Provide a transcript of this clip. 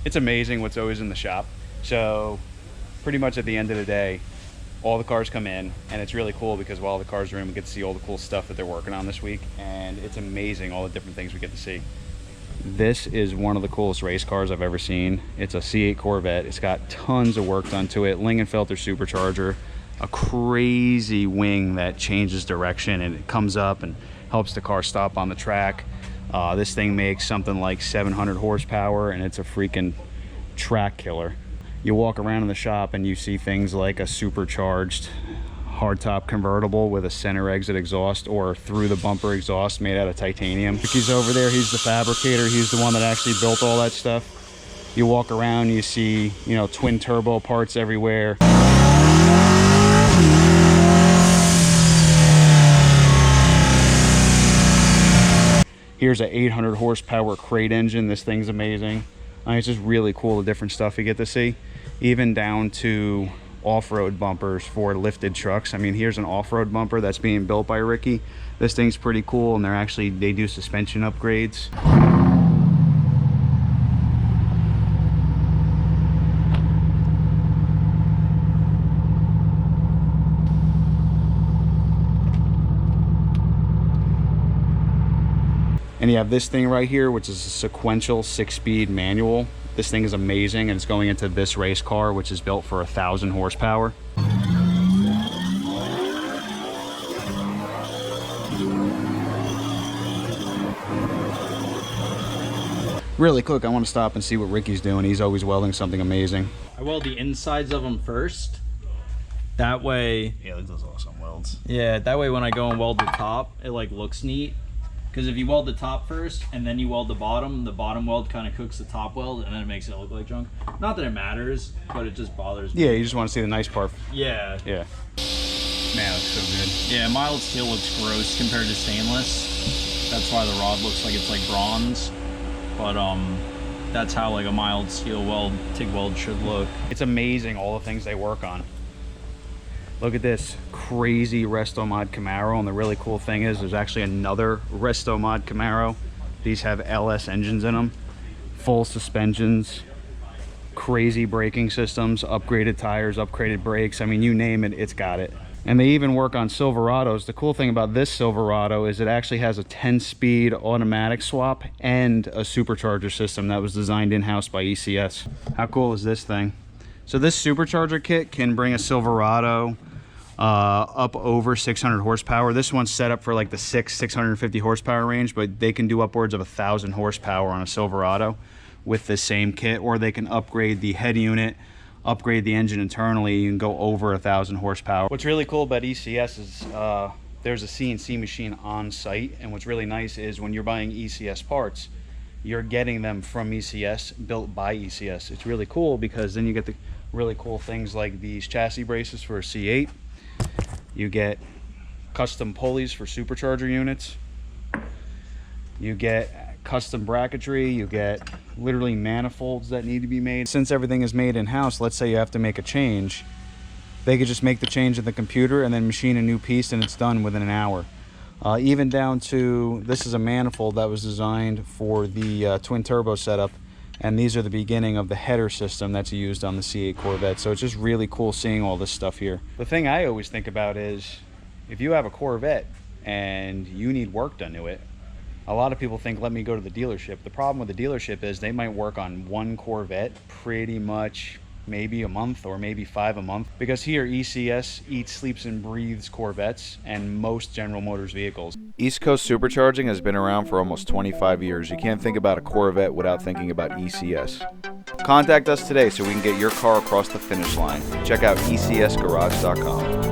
It's amazing what's always in the shop. So pretty much at the end of the day, all the cars come in, and it's really cool because while the cars are in, we get to see all the cool stuff that they're working on this week, and it's amazing all the different things we get to see. This is one of the coolest race cars I've ever seen. It's a C8 Corvette. It's got tons of work done to it. Lingenfelter supercharger, a crazy wing that changes direction and it comes up and helps the car stop on the track. This thing makes something like 700 horsepower, and it's a freaking track killer. You walk around in the shop and you see things like a supercharged hardtop convertible with a center exit exhaust or through the bumper exhaust made out of titanium. Ricky's over there, he's the fabricator, he's the one that actually built all that stuff. You walk around, you see, you know, twin turbo parts everywhere. Here's a 800 horsepower crate engine. This thing's amazing. It's just really cool, the different stuff you get to see, even down to off-road bumpers for lifted trucks. I mean, here's an off-road bumper that's being built by Ricky. This thing's pretty cool, and they do suspension upgrades. And you have this thing right here, which is a sequential 6-speed manual. This thing is amazing, and it's going into this race car, which is built for 1,000 horsepower. Really quick, I want to stop and see what Ricky's doing. He's always welding something amazing. I weld the insides of them first. That way... Yeah, that does awesome welds. Yeah, that way when I go and weld the top, it like looks neat. Because if you weld the top first and then you weld the bottom weld kind of cooks the top weld and then it makes it look like junk. Not that it matters, but it just bothers me. Yeah, you just want to see the nice part. Yeah. Yeah. Man, it's so good. Yeah, mild steel looks gross compared to stainless. That's why the rod looks like it's like bronze. But that's how like a mild steel weld, TIG weld should look. It's amazing all the things they work on. Look at this crazy Resto Mod Camaro, and the really cool thing is there's actually another Resto Mod Camaro. These have LS engines in them, full suspensions, crazy braking systems, upgraded tires, upgraded brakes. I mean, you name it, it's got it. And they even work on Silverados. The cool thing about this Silverado is it actually has a 10-speed automatic swap and a supercharger system that was designed in-house by ECS. How cool is this thing? So this supercharger kit can bring a Silverado up over 600 horsepower. This one's set up for like the 650 horsepower range, but they can do upwards of 1,000 horsepower on a Silverado with the same kit, or they can upgrade the head unit, upgrade the engine internally, and go over 1,000 horsepower. What's really cool about ECS is there's a CNC machine on site, and what's really nice is when you're buying ECS parts, you're getting them from ECS, built by ECS. It's really cool because then you get the really cool things like these chassis braces for a C8. You get custom pulleys for supercharger units. You get custom bracketry. You get literally manifolds that need to be made. Since everything is made in-house, let's say you have to make a change, they could just make the change in the computer and then machine a new piece, and it's done within an hour. Even down to, this is a manifold that was designed for the twin turbo setup, and these are the beginning of the header system that's used on the C8 Corvette. So it's just really cool seeing all this stuff here. The thing I always think about is, if you have a Corvette and you need work done to it, a lot of people think, let me go to the dealership. The problem with the dealership is they might work on one Corvette pretty much maybe a month or maybe 5 a month, because here ECS eats, sleeps, and breathes Corvettes and most General Motors vehicles. East Coast Supercharging has been around for almost 25 years. You can't think about a Corvette without thinking about ECS. Contact us today so we can get your car across the finish line. Check out ecsgarage.com.